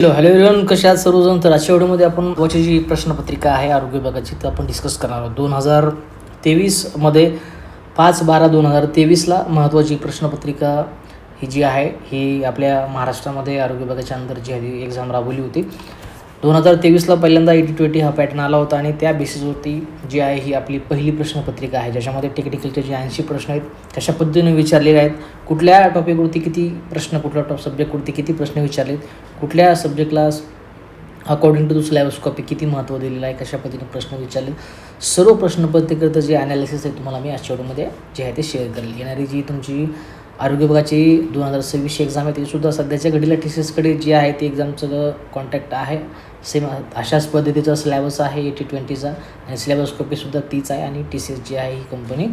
Hello everyone, कशा आहात सर्वजण. तर आजच्या व्हिडिओमध्ये आपण महत्त्वाची जी प्रश्नपत्रिका आहे आरोग्य विभागाची तर आपण डिस्कस करणार आहोत. 2023मध्ये 5/12/2023ला महत्त्वाची प्रश्नपत्रिका ही जी आहे ही आपल्या महाराष्ट्रामध्ये आरोग्य विभागाच्या अंदर जी आहे एक्झाम राबवली होती. 2023ला पहिल्यांदा 80-20 हा पॅटर्न आला होता आणि त्या बेसिसवरती जी आहे ही आपली पहिली प्रश्नपत्रिका आहे, ज्याच्यामध्ये टेक्निकलचे जे 80 प्रश्न आहेत कशा पद्धतीने विचारलेले आहेत, कुठल्या टॉपिकवरती किती प्रश्न, कुठल्या सब्जेक्टवरती किती प्रश्न विचारलेत, कुठल्या सब्जेक्टला according to the syllabus copy किती महत्त्व दिलेलं आहे, कशा पद्धतीने प्रश्न विचारले, सर्व प्रश्नपत्रिकेचं जे ॲनालिसिस आहे तुम्हाला मी आजच्या व्हिडिओमध्ये जे आहे ते शेअर करेल. येणारी जी तुमची आरोग्य विभागाची 2026 एक्झाम आहे तीसुद्धा सध्याच्या घडीला TCSकडे जी आहे ती एक्झामचं कॉन्टॅक्ट आहे. सेम अशाच पद्धतीचा सिलेबस आहे 80-20चा आणि सिलेबस कॉपीसुद्धा तीच आहे आणि TCS जी आहे ही कंपनी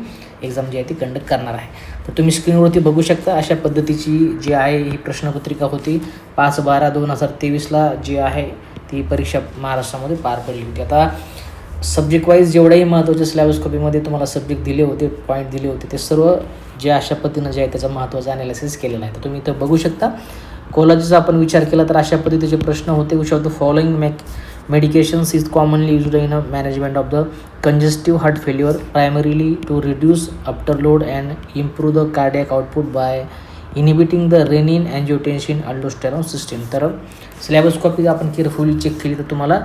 एक्झाम जी आहे ती कंडक्ट करणार आहे. तर तुम्ही स्क्रीनवरती बघू शकता अशा पद्धतीची जी आहे ही प्रश्नपत्रिका होती. 5/12/2023ला जी आहे ती परीक्षा महाराष्ट्रामध्ये पार पडली होती. आता सब्जेक्ट वाईज जेवढ्याही महत्त्वाच्या सिलेबस कॉपीमध्ये तुम्हाला सब्जेक्ट दिले होते, पॉईंट दिले होते, ते सर्व जे अशा पद्धतीनं जे आहे त्याचा महत्त्वाचा ॲनालिसिस केलेला आहे. तर तुम्ही इथं बघू शकता. कोलॉजीचा आपण विचार केला तर अशा पद्धतीचे प्रश्न होते. Which of the following medications is commonly used in a management of the congestive heart failure, primarily to reduce afterload and improve the cardiac output by inhibiting the renin angiotensin aldosterone system. तर syllabus copy आपण carefully check केली तर तुम्हाला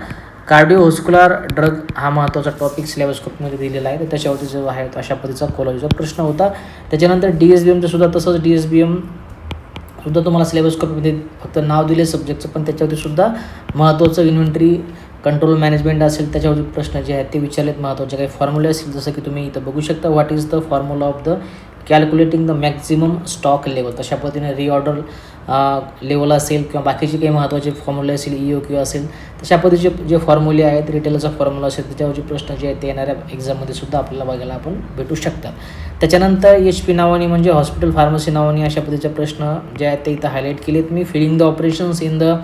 कार्डिओव्हास्क्युलर drug हा महत्त्वाचा topic syllabus कॉपीमध्ये दिलेला आहे. तर त्याच्यावरती जो आहे अशा पद्धतीचा कोलॉजीचा प्रश्न होता. त्याच्यानंतर DSBMचं सुद्धा तसंच DSBM सुद्धा तुम्हाला सिलेबस कॉपीमध्ये फक्त नाव दिले सब्जेक्टचं, पण त्याच्यावरती सुद्धा महत्त्वाचं इन्व्हेंटरी कंट्रोल मॅनेजमेंट असेल त्याच्यावरती प्रश्न जे आहेत ते विचारलेत. महत्त्वाचे काही फॉर्म्युले असतील जसं की तुम्ही इथं बघू शकता. What is the formula of the calculating the maximum stock level. तशा पद्धतीने रिऑर्डर लेवल असेल किंवा बाकीचे काही महत्त्वाचे फॉर्म्युले असेल, EOQ असेल, तशा पद्धतीचे जे फॉर्म्युले आहेत, रिटेलचा फॉर्म्युला असेल, त्याच्यावरचे प्रश्न जे आहेत ते येणाऱ्या एक्झाममध्ये सुद्धा आपल्याला बघायला आपण भेटू शकतात. त्याच्यानंतर HP नावानी म्हणजे हॉस्पिटल फार्मसी नावानी अशा पद्धतीचे प्रश्न जे आहेत ते इथं हायलाईट केलेत मी. Filling the operations in the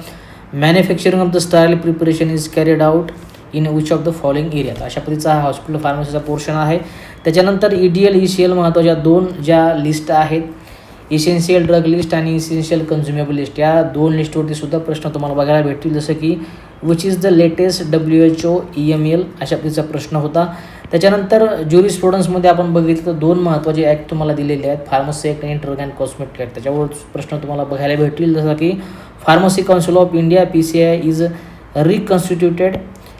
manufacturing of the style preparation is carried out in which of the following area. अशा पद्धतीचा हा हॉस्पिटल फार्मसीचा पोर्शन आहे. त्याच्यानंतर EDL ECL महत्त्वाच्या दोन ज्या लिस्ट आहेत, इसेन्शियल ड्रग लिस्ट आणि इसेन्शियल कन्झ्युमेबल लिस्ट, या दोन लिस्टवरती सुद्धा प्रश्न तुम्हाला बघायला भेटतील. जसं की which is the latest WHO EML अशा पद्धतीचा प्रश्न होता. त्याच्यानंतर ज्युरिस्प्रुडन्समध्ये आपण बघितलं तर दोन महत्त्वाचे ॲक्ट तुम्हाला दिलेले आहेत, फार्मसी ॲक्ट आणि ड्रग अँड कॉस्मेटिक ॲक्ट. त्याच्यावर प्रश्न तुम्हाला बघायला भेटतील. जसं की pharmacy council of India PCI is reconstituted,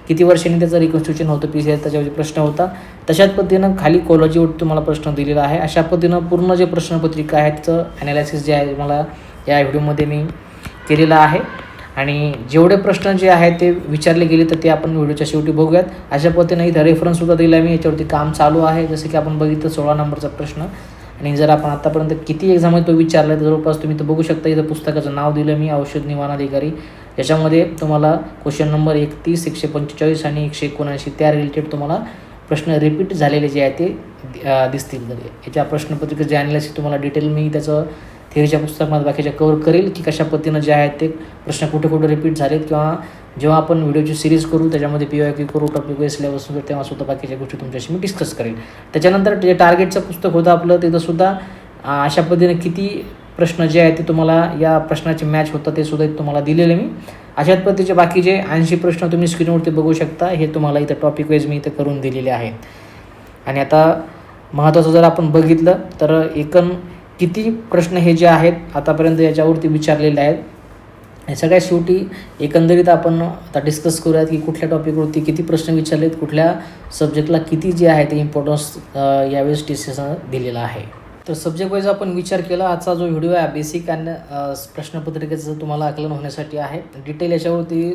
किती वर्षांनी त्याचं रिकॉन्स्टिट्यूशन होतं PCI, त्याच्यावरती प्रश्न होता. तशाच पद्धतीनं खाली कोलॉजीवर तुम्हाला प्रश्न दिलेला आहे. अशा पद्धतीनं पूर्ण जे प्रश्नपत्रिका आहे त्याचं ॲनालिसिस जे आहे मला या व्हिडिओमध्ये मी केलेलं आहे आणि जेवढे प्रश्न जे आहेत ते विचारले गेले तर ते आपण व्हिडिओच्या शेवटी बघूयात. अशा पद्धतीनं इथं रेफरन्ससुद्धा दिला मी, याच्यावरती काम चालू आहे. जसं की आपण बघितलं 16 नंबरचा प्रश्न आणि जर आपण आतापर्यंत किती एक्झाम आहे तो विचारला तर जवळपास तुम्ही इथं बघू शकता. इथं पुस्तकाचं नाव दिलं मी, औषध निवारण अधिकारी. याच्यामध्ये तुम्हाला क्वेश्चन नंबर 31, 145 आणि 179 त्या रिलेटेड तुम्हाला प्रश्न रिपीट झालेले जे आहे ते दिसतील. तर याच्या प्रश्नपत्रिकेचं जे ॲनालिसिस तुम्हाला डिटेल मी त्याचं थिअरीच्या पुस्तकामध्ये बाकीच्या कव्हर करेल की कशा पद्धतीनं जे आहेत ते प्रश्न कुठे कुठे रिपीट झालेत, किंवा जेव्हा आपण व्हिडिओची सिरीज करू त्याच्यामध्ये PYQ करू, टॉपिक वाईज सिलेबस तेव्हा सुद्धा बाकीच्या गोष्टी तुमच्याशी मी डिस्कस करेल. त्याच्यानंतर जे टार्गेटचं पुस्तक होतं आपलं तिथंसुद्धा अशा पद्धतीने किती प्रश्न जे आहेत ते तुम्हाला या प्रश्नाचे मॅच होतं ते सुद्धा तुम्हाला दिलेले मी. अशाच पद्धतीचे बाकीचे 80 प्रश्न तुम्ही स्क्रीनवरती बघू शकता. हे तुम्हाला इथं टॉपिक वाईज मी इथं करून दिलेले आहेत. आणि आता महत्त्वाचं जर आपण बघितलं तर एकूण किती प्रश्न हे जे आहेत आतापर्यंत याच्यावरती विचारलेले आहेत, हे सगळ्यात शेवटी एकंदरीत आपण आता डिस्कस करूयात की कुठल्या टॉपिकवरती किती प्रश्न विचारलेत, कुठल्या सब्जेक्टला किती जे आहे ते इम्पॉर्टन्स यावेळेस TCSनं दिलेला आहे. तर सब्जेक्ट वाईज आपण विचार केला. आजचा जो व्हिडिओ आहे बेसिक आणि प्रश्नपत्रिकेचं तुम्हाला आकलन होण्यासाठी आहे. डिटेल याच्यावरती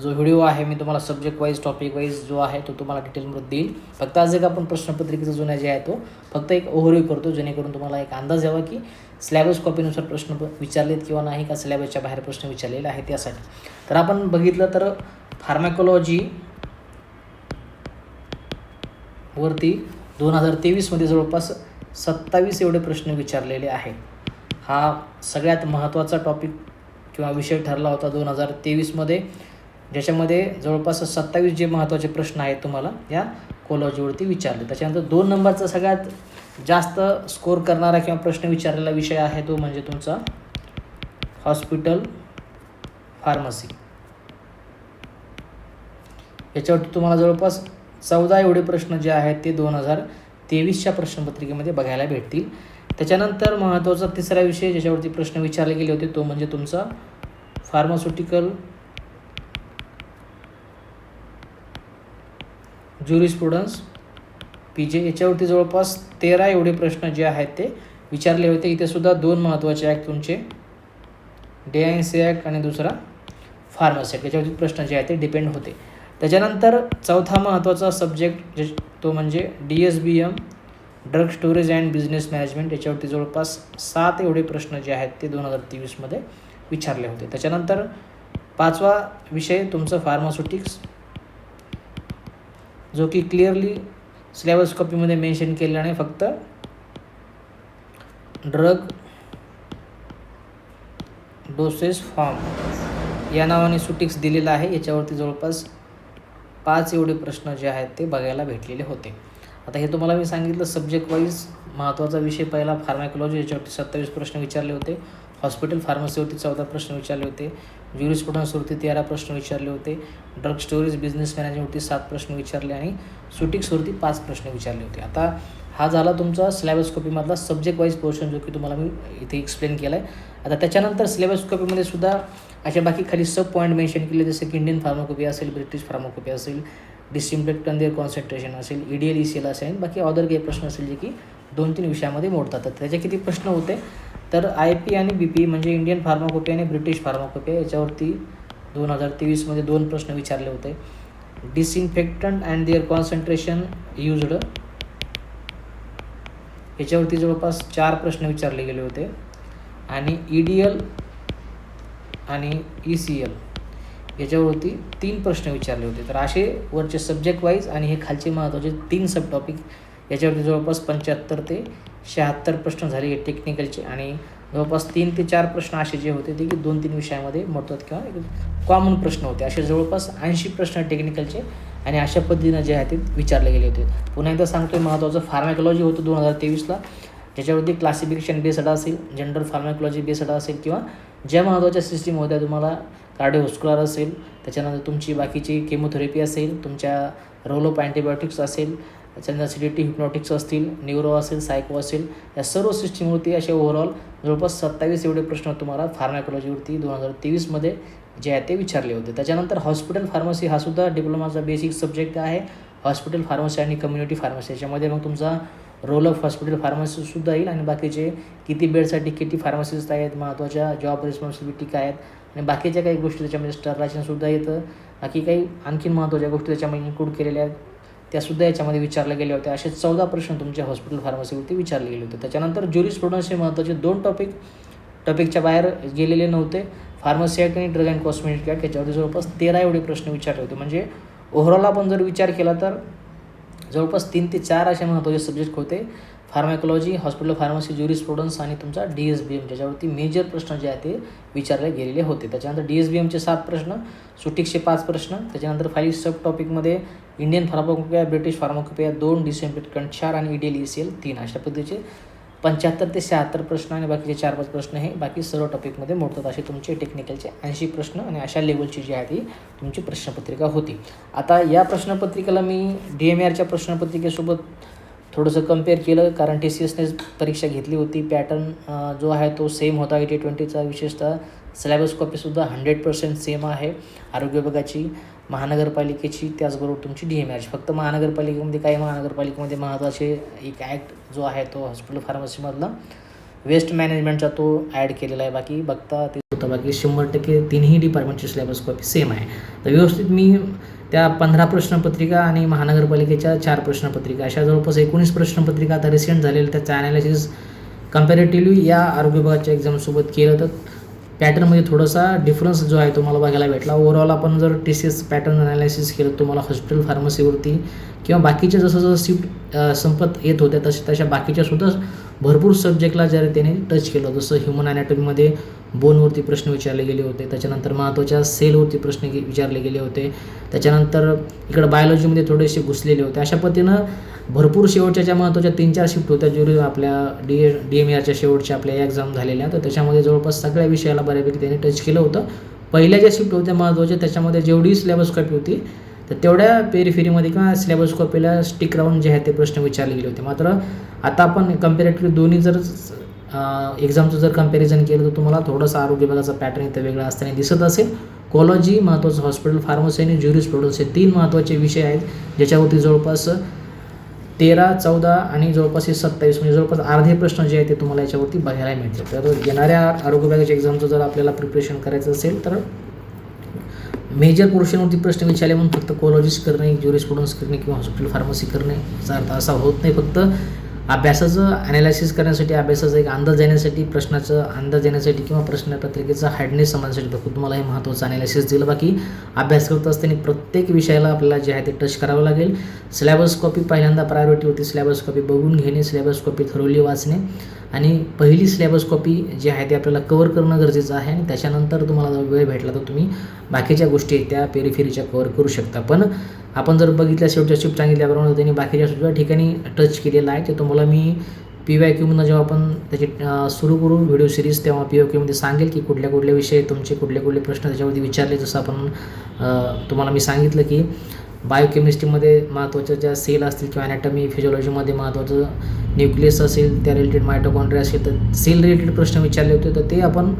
जो व्हिडिओ आहे मी तुम्हाला सब्जेक्ट वाईज टॉपिक वाईज जो आहे तो तुम्हाला डिटेलमध्ये देईल. फक्त आज एक आपण प्रश्नपत्रिकेचा जुना जे आहे तो फक्त एक ओव्हरव्ह्यू करतो, जेणेकरून तुम्हाला एक अंदाज यावा की सिलेबस कॉपीनुसार प्रश्न विचारलेत किंवा नाही, का सिलेबसच्या बाहेर प्रश्न विचारलेले आहेत त्यासाठी. तर आपण बघितलं तर फार्मॅकोलॉजी वरती 2023मध्ये जवळपास 27 एवढे प्रश्न विचारलेले आहेत. हा सगळ्यात महत्त्वाचा टॉपिक किंवा विषय ठरला होता 2023मध्ये, ज्याच्यामध्ये जवळपास 27 जे महत्त्वाचे प्रश्न आहेत तुम्हाला या कोलॉजीवरती विचारले. त्याच्यानंतर 2 नंबरचा सगळ्यात जास्त स्कोर करणारा किंवा प्रश्न विचारलेला विषय आहे तो म्हणजे तुमचा हॉस्पिटल फार्मसी. याच्यावरती तुम्हाला जवळपास 14 एवढे प्रश्न जे आहेत ते 2023च्या प्रश्नपत्रिकेमध्ये बघायला भेटतील. त्याच्यानंतर महत्त्वाचा तिसरा विषय ज्याच्यावरती प्रश्न विचारले गेले होते तो म्हणजे तुमचा फार्मास्युटिकल ज्युरिस्प्रुडन्स PJ. याच्यावरती जवळपास 13 एवढे प्रश्न जे आहेत ते विचारले होते. इथे सुद्धा 2 महत्त्वाचे ॲक्ट तुमचे DINC ॲक्ट आणि दुसरा फार्मसी ॲक्ट, याच्यावरती प्रश्न जे आहेत ते डिपेंड होते. त्याच्यानंतर चौथा महत्त्वाचा सब्जेक्ट तो म्हणजे DSBM drug storage and business management. याच्यावरती जवळपास 7 एवढे प्रश्न जे आहेत ते 2023मध्ये विचारले होते. त्याच्यानंतर 5वा विषय तुमचं फार्मास्युटिक्स, जो की क्लिअरली सिलेबस कॉपीमध्ये मेन्शन केलेला नाही, फक्त ड्रग डोसेस फॉर्म या नावाने सुटिक्स दिलेला आहे. याच्यावरती जवळपास 5 एवढे प्रश्न जे आहेत ते बघायला भेटलेले होते. आता हे तुम्हाला मी सांगितलं सब्जेक्ट वाईज. महत्त्वाचा विषय पहिला फार्माकोलॉजी, याच्यावरती 27 प्रश्न विचारले होते. हॉस्पिटल फार्मसीवरती 14 प्रश्न विचारले होते. ज्युरिस्प्रुडन्सवरती 13 प्रश्न विचारले होते. ड्रग स्टोरेज बिझनेस मॅनेजमेंटवरती 7 प्रश्न विचारले आणि सुटिक्सवरती 5 प्रश्न विचारले होते. आता हा झाला तुमचा सिलेबस कॉपीमधला सब्जेक्ट वाईज पोर्शन, जो की तुम्हाला मी इथे एक्सप्लेन केला आहे. आता त्याच्यानंतर सिलेबस कॉपीमध्ये सुद्धा अशा बाकी खाली सब पॉईंट मेन्शन केले, जसं की इंडियन फार्माकोपी असेल, ब्रिटिश फार्माकोपी असेल, डिसिम्प्लेक्ट अँड देअर कॉन्सन्ट्रेशन असेल, EDL ECL असेल, बाकी अदर काही प्रश्न असेल जे की 2-3 विषयामध्ये मोडतात. तर त्याचे किती प्रश्न होते तर IP आणि BP म्हणजे इंडियन फार्माकोपी आणि ब्रिटिश फार्माकोपी, याच्यावरती 2023मध्ये 2 प्रश्न विचारले होते. Disinfectant and their concentration used, याच्यावरती जवळपास 4 प्रश्न विचारले गेले होते. आणि EDL आणि ECL याच्यावरती 3 प्रश्न विचारले होते. तर असे वरचे सब्जेक्ट वाईज आणि हे खालचे महत्त्वाचे 3 सब टॉपिक, याच्यावरती जवळपास 75 ते 76 प्रश्न झाले टेक्निकलचे. आणि जवळपास 3 ते 4 प्रश्न असे जे होते ते की 2-3 विषयामध्ये मोडतात किंवा कॉमन प्रश्न होते. असे जवळपास 80 प्रश्न टेक्निकलचे आणि अशा पद्धतीनं जे आहे ते विचारले गेले होते. पुन्हा एकदा सांगतोय, महत्त्वाचं फार्माकोलॉजी होतं 2023ला, ज्याच्यावरती क्लासिफिकेशन बेस्ड असेल, जनरल फार्माकोलॉजी बेस्ड असेल, किंवा ज्या महत्त्वाच्या सिस्टीम होत्या तुम्हाला कार्डिओव्हास्क्युलर असेल, त्याच्यानंतर तुमची बाकीची केमोथेरपी असेल, तुमच्या रोल ऑफ अँटीबायोटिक्स असेल, त्याच्यानंतर सिडिटी हिप्नॉटिक्स असतील, न्यूरो असेल, सायको असेल, या सर्व सिस्टीमवरती असे ओव्हरऑल जवळपास 27 एवढे प्रश्न तुम्हाला फार्माकोलॉजीवरती 2023मध्ये जे आहे ते विचारले होते. त्याच्यानंतर हॉस्पिटल फार्मसी हा सुद्धा डिप्लोमाचा बेसिक सब्जेक्ट आहे. हॉस्पिटल फार्मसी आणि कम्युनिटी फार्मसी याच्यामध्ये मग तुमचा रोल ऑफ हॉस्पिटल फार्मसीसुद्धा येईल आणि बाकीचे किती बेडसाठी किती फार्मसिस्ट आहेत, महत्त्वाच्या जॉब रिस्पॉन्सिबिलिटी काय आहेत आणि बाकीच्या काही गोष्टी त्याच्यामध्ये स्टरलायसनसुद्धा येतं. बाकी काही आणखीन महत्त्वाच्या गोष्टी त्याच्यामध्ये इन्क्लूड केलेल्या आहेत त्यासुद्धा याच्यामध्ये विचारले गेले होते. असे 14 प्रश्न तुमच्या हॉस्पिटल फार्मसीवरती विचारले गेले होते. त्याच्यानंतर ज्युरिस्प्रुडन्स हे महत्त्वाचे 2 टॉपिकच्या बाहेर गेलेले नव्हते. फार्मसी ॲक्ट आणि ड्रग अँड कॉस्मेटिक ॲक्ट याच्यावरती जवळपास 13 एवढे प्रश्न विचारले होते. म्हणजे ओव्हरऑल आपण जर विचार केला तर जवळपास 3 ते 4 असे महत्त्वाचे सब्जेक्ट होते. फार्माकोलॉजी, हॉस्पिटल फार्मसी, ज्युरिस्प्रुडन्स आणि तुमचा DSBM, ज्याच्यावरती मेजर प्रश्न जे आहेत ते विचारले गेलेले होते. त्याच्यानंतर DSBMचे 7 प्रश्न, सुटिक्सचे 5 प्रश्न, त्याच्यानंतर खाली सब टॉपिकमध्ये Indian pharmacopoeia, British pharmacopoeia 2, disinfectant 4 आणि EDL ECL 3, अशा पद्धतीचे 75 ते 76 प्रश्न आणि बाकीचे 4-5 प्रश्न हे बाकी सर्व टॉपिकमध्ये मोडतात. असे तुमचे टेक्निकलचे 80 प्रश्न आणि अशा लेवलची जी आहे ती तुमची प्रश्नपत्रिका होती. आता या प्रश्नपत्रिकेला मी DMARच्या प्रश्नपत्रिकेसोबत थोडंसं कम्पेअर केलं, कारण TCSने परीक्षा घेतली होती. पॅटर्न जो आहे तो सेम होता 80-20चा. विशेषतः सिलेबस कॉपीसुद्धा 100% सेम आहे. आरोग्य विभागाची, महानगरपालिकेची, त्याचबरोबर तुमची DMARची. फक्त महानगरपालिकेमध्ये काही महानगरपालिकेमध्ये महत्त्वाचे एक ॲक्ट जो आहे तो हॉस्पिटल फार्मसीमधला वेस्ट मॅनेजमेंटचा तो ॲड केलेला आहे. बाकी बघता ते होतं. बाकी 100% तिन्ही डिपार्टमेंटची सिलेबस कॉपी सेम आहे. तर व्यवस्थित मी त्या 15 प्रश्नपत्रिका आणि महानगरपालिकेच्या 4 प्रश्नपत्रिका अशा जवळपास 19 प्रश्नपत्रिका आता रिसेंट झालेल्या त्याचं ॲनालिसिस कम्पॅरेटिव्हली या आरोग्य विभागाच्या एक्झामसोबत केलं तर पॅटर्नमध्ये थोडासा डिफरन्स जो आहे तो मला बघायला भेटला. ओव्हरऑल आपण जर TCS पॅटर्न ॲनालिसिस केलं तुम्हाला हॉस्पिटल फार्मसीवरती किंवा बाकीच्या जसं शिफ्ट संपत येत होत्या तशा बाकीच्यासुद्धा भरपूर सब्जेक्टला जर त्याने टच केलं. जसं ह्युमन ॲनाटॉमीमध्ये बोनवरती प्रश्न विचारले गेले होते, त्याच्यानंतर महत्त्वाच्या सेलवरती प्रश्न विचारले गेले होते, त्याच्यानंतर इकडं बायोलॉजीमध्ये थोडेसे घुसलेले होते. अशा पद्धतीनं भरपूर शेवटच्या ज्या महत्त्वाच्या 3-4 शिफ्ट होत्या ज्युरी आपल्या DMARच्या शेवटच्या आपल्या एक्झाम झालेल्या, तर त्याच्यामध्ये जवळपास सगळ्या विषयाला बऱ्यापैकी त्याने टच केलं होतं. पहिल्या ज्या शिफ्ट होत्या महत्त्वाच्या त्याच्यामध्ये जेवढी सिलेबस कॉपी होती तर तेवढ्या पेरिफेरीमध्ये किंवा सिलेबस कॉपीला स्टिक राहून जे आहे ते प्रश्न विचारले गेले होते. मात्र आता आपण कम्पॅरेटिव्हली दोन्ही जर एक्झामचं जर कम्पॅरिझन केलं तर तुम्हाला थोडंसं आरोग्य विभागाचा पॅटर्न इथं वेगळा असताना दिसत असेल. कॉलॉजी महत्त्वाचं, हॉस्पिटल फार्मसी आणि ज्युरिस्प्रुडन्स हे 3 महत्त्वाचे विषय आहेत ज्याच्यावरती जवळपास 13, 14 आणि जवळपास 27 म्हणजे जवळपास अर्धे प्रश्न जे आहेत ते तुम्हाला याच्यावरती बघायला मिळतील. तर येणाऱ्या आरोग्य विभागाच्या एक्झामचं जर आपल्याला प्रिपरेशन करायचं असेल तर मेजर पोर्शनवरती प्रश्न विचारले म्हणून फक्त कॉलॉजिस्ट करणे, ज्युरिस्प्रुडन्स करणे किंवा हॉस्पिटल फार्मसी करणे याचा अर्थ असा होत नाही. फक्त अभ्यासाचं ॲनालिसिस करण्यासाठी, अभ्यासाचा एक अंदाज येण्यासाठी, प्रश्नाचा अंदाज येण्यासाठी किंवा प्रश्नपत्रिकेचा हार्डनेस समजण्यासाठी फक्त तुम्हाला हे महत्त्वाचं ॲनालिसिस दिलं. बाकी अभ्यास करत असताना प्रत्येक विषयाला आपल्याला जे आहे ते टच करावं लागेल. सिलेबस कॉपी पहिल्यांदा प्रायोरिटी होती. सिलेबस कॉपी बघून घेणे, सिलेबस कॉपी थरोली वाचणे आणि पहिली सिलेबस कॉपी जी आहे ते आपल्याला कव्हर करणं गरजेचं आहे आणि त्याच्यानंतर तुम्हाला जर वेळ भेटला तर तुम्ही बाकीच्या गोष्टी त्या पेरिफेरीच्या कव्हर करू शकता. पण आपण जर बघितल्या शेवटच्या शिफ्ट सांगितल्याप्रमाणे त्यांनी बाकीच्या सुद्धा ठिकाणी टच केलेलं आहे. ते तुम्हाला मी PYQमधून जेव्हा आपण त्याची सुरू करू व्हिडिओ सिरीज तेव्हा PYQमध्ये सांगेल की कुठल्या कुठले विषय तुमचे कुठले प्रश्न त्याच्यावरती विचारले. जसं आपण तुम्हाला मी सांगितलं की बायोकेमिस्ट्रीमध्ये महत्त्वाच्या ज्या सेल असतील किंवा ॲनाटॉमी फिजिओलॉजीमध्ये महत्त्वाचं न्यूक्लियस असेल त्या रिलेटेड मायटोकॉन्ड्रिया असेल तर सेल रिलेटेड प्रश्न विचारले होते. तर ते आपण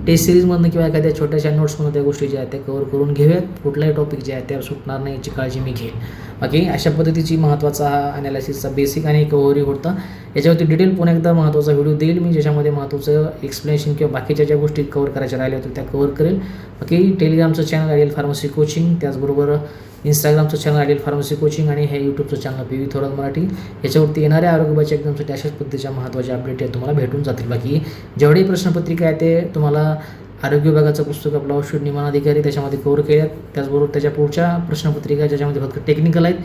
टेस्ट सिरीजमधनं किंवा एखाद्या छोट्याशा नोट्समधून त्या गोष्टी ज्या आहेत त्या कव्हर करून घेऊयात. कुठलाही टॉपिक जे आहे त्या सुटणार नाही याची काळजी मी घेईन. बाकी अशा पद्धतीची महत्त्वाचा हा ॲनालिसिसचा बेसिक आणि ओव्हरव्ह्यू होता. याच्यावरती डिटेल पुन्हा एकदा महत्त्वाचा व्हिडिओ देईल मी ज्याच्यामध्ये महत्त्वाचं एक्सप्लेनेशन किंवा बाकीच्या ज्या गोष्टी कव्हर करायच्या राहिल्या होत्या त्या कव्हर करेल. बाकी टेलिग्रामचं चॅनल आयडियल फार्मसी कोचिंग, त्याचबरोबर इंस्टाग्रामचं चॅनल आयडियल फार्मसी कोचिंग आणि हे यूट्यूबचं चॅनल PV थोरात मराठी याच्यावरती येणाऱ्या आरोग्याच्या एक्झामसाठी अशाच पद्धतीच्या महत्त्वाच्या अपडेट आहे तुम्हाला भेटून जातील. बाकी जेवढी प्रश्नपत्रिका आहे ते तुम्हाला आरोग्य विभागाचं पुस्तक आपलं औषध नियमन अधिकारी त्याच्यामध्ये कव्हर केल्यात. त्याचबरोबर त्याच्या पुढच्या प्रश्नपत्रिका ज्याच्यामध्ये फक्त टेक्निकल आहेत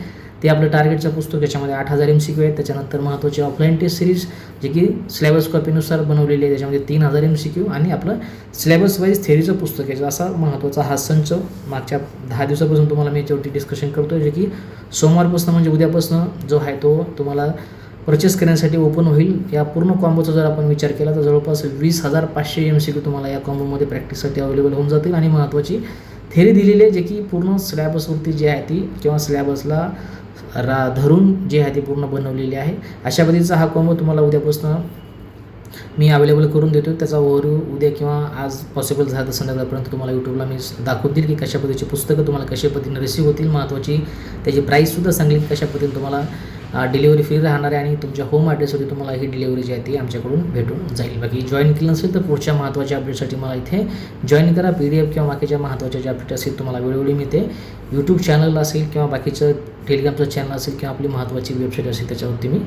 ते आपलं टार्गेटचं पुस्तक ज्याच्यामध्ये 8000 MCQ आहेत. त्याच्यानंतर महत्त्वाची ऑफलाईन टेस्ट सिरीज जे की सिलेबस कॉपीनुसार बनवलेली आहे त्याच्यामध्ये 3000 MCQ आणि आपलं सिलेबस वाईज थेअरीचं पुस्तक आहे. असा महत्त्वाचा हा संच मागच्या 10 दिवसापासून तुम्हाला मी याच्यावरती डिस्कशन करतो जे की सोमवारपासून म्हणजे उद्यापासून जो आहे तो तुम्हाला परचेस करण्यासाठी ओपन होईल. या पूर्ण कॉम्बोचा जर आपण विचार केला तर जवळपास 20,500 MCQ तुम्हाला या कॉम्बोमध्ये प्रॅक्टिससाठी अवेलेबल होऊन जातील आणि महत्त्वाची थेअरी दिलेली आहे जे की पूर्ण सिलेबसवरती जी आहे ती किंवा सिलेबसला धरून जी आहे ती पूर्ण बनवलेली आहे. अशा पद्धतीचा हा कॉम्बो तुम्हाला उद्यापासून मी अवेलेबल करून देतो. त्याचा ओव्हरव्ह्यू उद्या किंवा आज पॉसिबल झालं तर संध्याकाळपर्यंत तुम्हाला यूट्यूबला मी दाखवून देईल की कशा पद्धतीची पुस्तकं तुम्हाला कशा पद्धतीने रिसीव्ह होतील. महत्त्वाची त्याची प्राईससुद्धा सांगेल कशा पद्धतीने तुम्हाला डिलिव्हरी फ्री राहणार आहे आणि तुमच्या होम ॲड्रेसवरती तुम्हाला ही डिलिव्हरी जी आहे ती आमच्याकडून भेटून जाईल. बाकी जॉईन केलं नसेल तर पुढच्या महत्त्वाच्या अपडेटसाठी मला इथे जॉईन करा. PDF किंवा बाकीच्या महत्त्वाच्या ज्या अपडेट असेल तुम्हाला वेळोवेळी मिळते. यूट्यूब चॅनल असेल किंवा बाकीचं टेलिग्रामचं चॅनल असेल किंवा आपली महत्त्वाची वेबसाईट असेल त्याच्यावरती मी